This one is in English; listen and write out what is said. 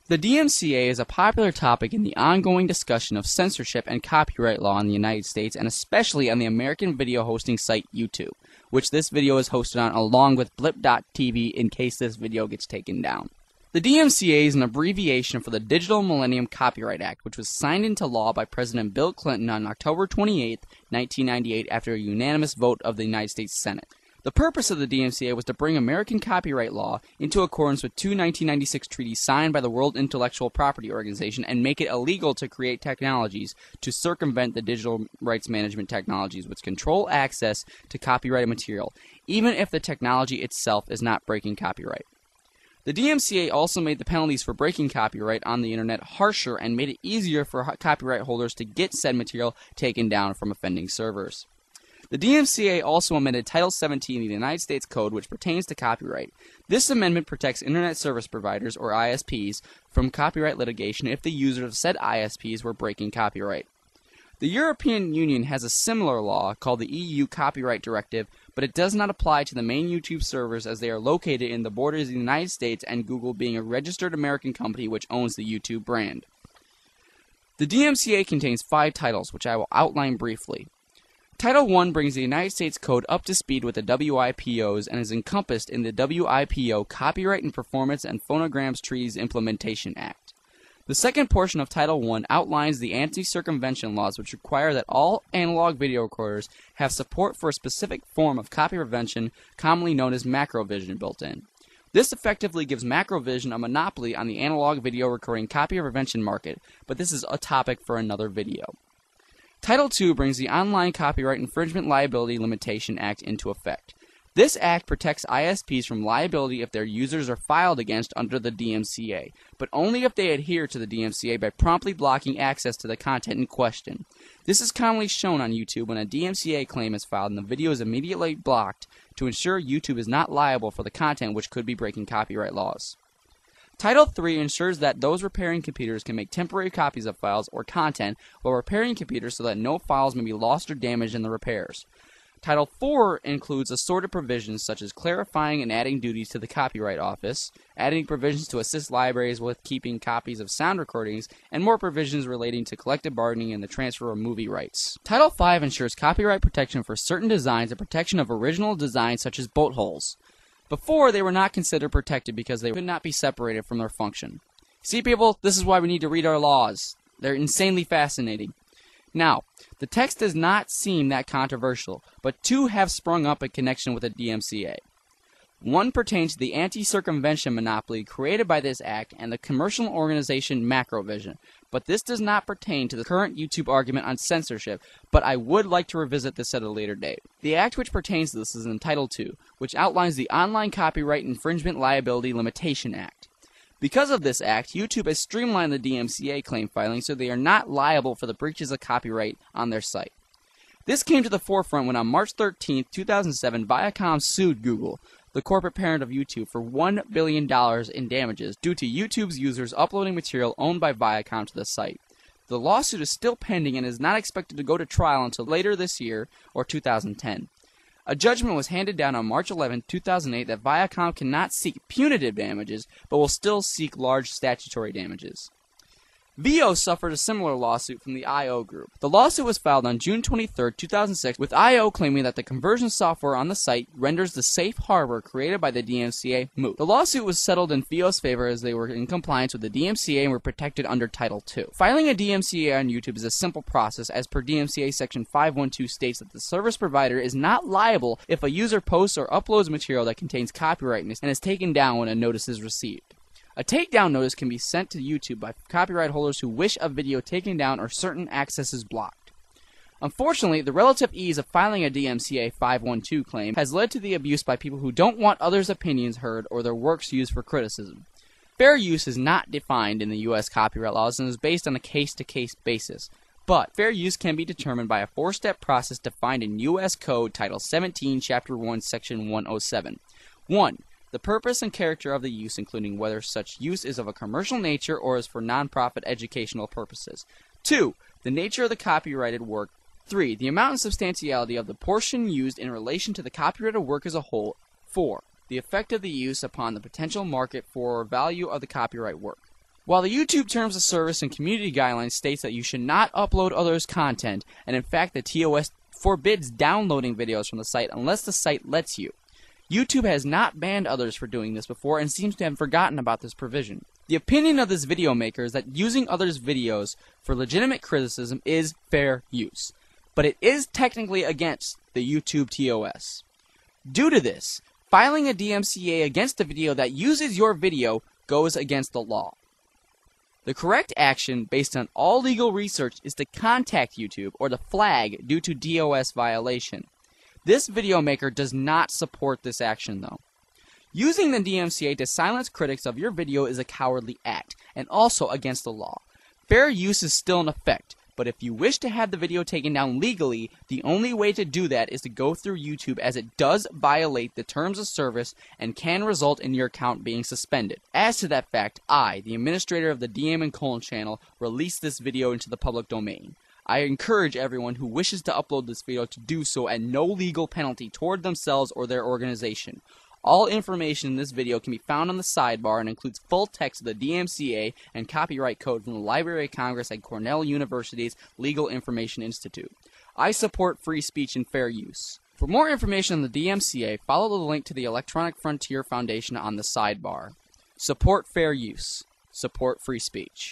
The DMCA is a popular topic in the ongoing discussion of censorship and copyright law in the United States, and especially on the American video hosting site YouTube, which this video is hosted on along with blip.tv in case this video gets taken down. The DMCA is an abbreviation for the Digital Millennium Copyright Act, which was signed into law by President Bill Clinton on October 28, 1998, after a unanimous vote of the United States Senate. The purpose of the DMCA was to bring American copyright law into accordance with two 1996 treaties signed by the World Intellectual Property Organization and make it illegal to create technologies to circumvent the digital rights management technologies which control access to copyrighted material, even if the technology itself is not breaking copyright. The DMCA also made the penalties for breaking copyright on the internet harsher and made it easier for copyright holders to get said material taken down from offending servers. The DMCA also amended Title 17 of the United States Code, which pertains to copyright. This amendment protects Internet service providers, or ISPs, from copyright litigation if the users of said ISPs were breaking copyright. The European Union has a similar law called the EU Copyright Directive, but it does not apply to the main YouTube servers as they are located in the borders of the United States, and Google being a registered American company which owns the YouTube brand. The DMCA contains 5 titles, which I will outline briefly. Title I brings the United States Code up to speed with the WIPOs and is encompassed in the WIPO Copyright and Performance and Phonograms Treaties Implementation Act. The second portion of Title I outlines the anti-circumvention laws which require that all analog video recorders have support for a specific form of copy prevention, commonly known as macrovision, built in. This effectively gives Macrovision a monopoly on the analog video recording copy prevention market, but this is a topic for another video. Title II brings the Online Copyright Infringement Liability Limitation Act into effect. This act protects ISPs from liability if their users are filed against under the DMCA, but only if they adhere to the DMCA by promptly blocking access to the content in question. This is commonly shown on YouTube when a DMCA claim is filed and the video is immediately blocked to ensure YouTube is not liable for the content which could be breaking copyright laws. Title III ensures that those repairing computers can make temporary copies of files or content while repairing computers so that no files may be lost or damaged in the repairs. Title IV includes assorted provisions such as clarifying and adding duties to the Copyright Office, adding provisions to assist libraries with keeping copies of sound recordings, and more provisions relating to collective bargaining and the transfer of movie rights. Title V ensures copyright protection for certain designs and protection of original designs such as boat hulls. Before, they were not considered protected because they could not be separated from their function. See, people, this is why we need to read our laws. They're insanely fascinating. Now, the text does not seem that controversial, but 2 have sprung up in connection with the DMCA. One pertains to the anti-circumvention monopoly created by this act and the commercial organization Macrovision, but this does not pertain to the current YouTube argument on censorship, but I would like to revisit this at a later date. The act which pertains to this is in Title II, which outlines the Online Copyright Infringement Liability Limitation Act. Because of this act, YouTube has streamlined the DMCA claim filing so they are not liable for the breaches of copyright on their site. This came to the forefront when on March 13, 2007, Viacom sued Google, the corporate parent of YouTube, for $1 billion in damages due to YouTube's users uploading material owned by Viacom to the site. The lawsuit is still pending and is not expected to go to trial until later this year or 2010. A judgment was handed down on March 11, 2008 that Viacom cannot seek punitive damages but will still seek large statutory damages. VO suffered a similar lawsuit from the IO Group. The lawsuit was filed on June 23, 2006, with IO claiming that the conversion software on the site renders the safe harbor created by the DMCA moot. The lawsuit was settled in VO's favor as they were in compliance with the DMCA and were protected under Title II. Filing a DMCA on YouTube is a simple process, as per DMCA Section 512 states that the service provider is not liable if a user posts or uploads material that contains copyright and is taken down when a notice is received. A takedown notice can be sent to YouTube by copyright holders who wish a video taken down or certain accesses blocked. Unfortunately, the relative ease of filing a DMCA 512 claim has led to the abuse by people who don't want others' opinions heard or their works used for criticism. Fair use is not defined in the U.S. copyright laws and is based on a case-to-case basis, but fair use can be determined by a 4-step process defined in U.S. Code Title 17, Chapter 1, Section 107. 1. The purpose and character of the use, including whether such use is of a commercial nature or is for non-profit educational purposes. 2. The nature of the copyrighted work. 3. The amount and substantiality of the portion used in relation to the copyrighted work as a whole. 4. The effect of the use upon the potential market for value of the copyright work. While the YouTube Terms of Service and Community Guidelines states that you should not upload others' content, and in fact the TOS forbids downloading videos from the site unless the site lets you, YouTube has not banned others for doing this before and seems to have forgotten about this provision. The opinion of this video maker is that using others' videos for legitimate criticism is fair use, but it is technically against the YouTube TOS. Due to this, filing a DMCA against a video that uses your video goes against the law. The correct action, based on all legal research, is to contact YouTube or to flag due to DOS violation. This video maker does not support this action, though. Using the DMCA to silence critics of your video is a cowardly act, and also against the law. Fair use is still in effect, but if you wish to have the video taken down legally, the only way to do that is to go through YouTube, as it does violate the terms of service and can result in your account being suspended. As to that fact, I, the administrator of the DM and Colon channel, released this video into the public domain. I encourage everyone who wishes to upload this video to do so at no legal penalty toward themselves or their organization. All information in this video can be found on the sidebar and includes full text of the DMCA and copyright code from the Library of Congress at Cornell University's Legal Information Institute. I support free speech and fair use. For more information on the DMCA, follow the link to the Electronic Frontier Foundation on the sidebar. Support fair use. Support free speech.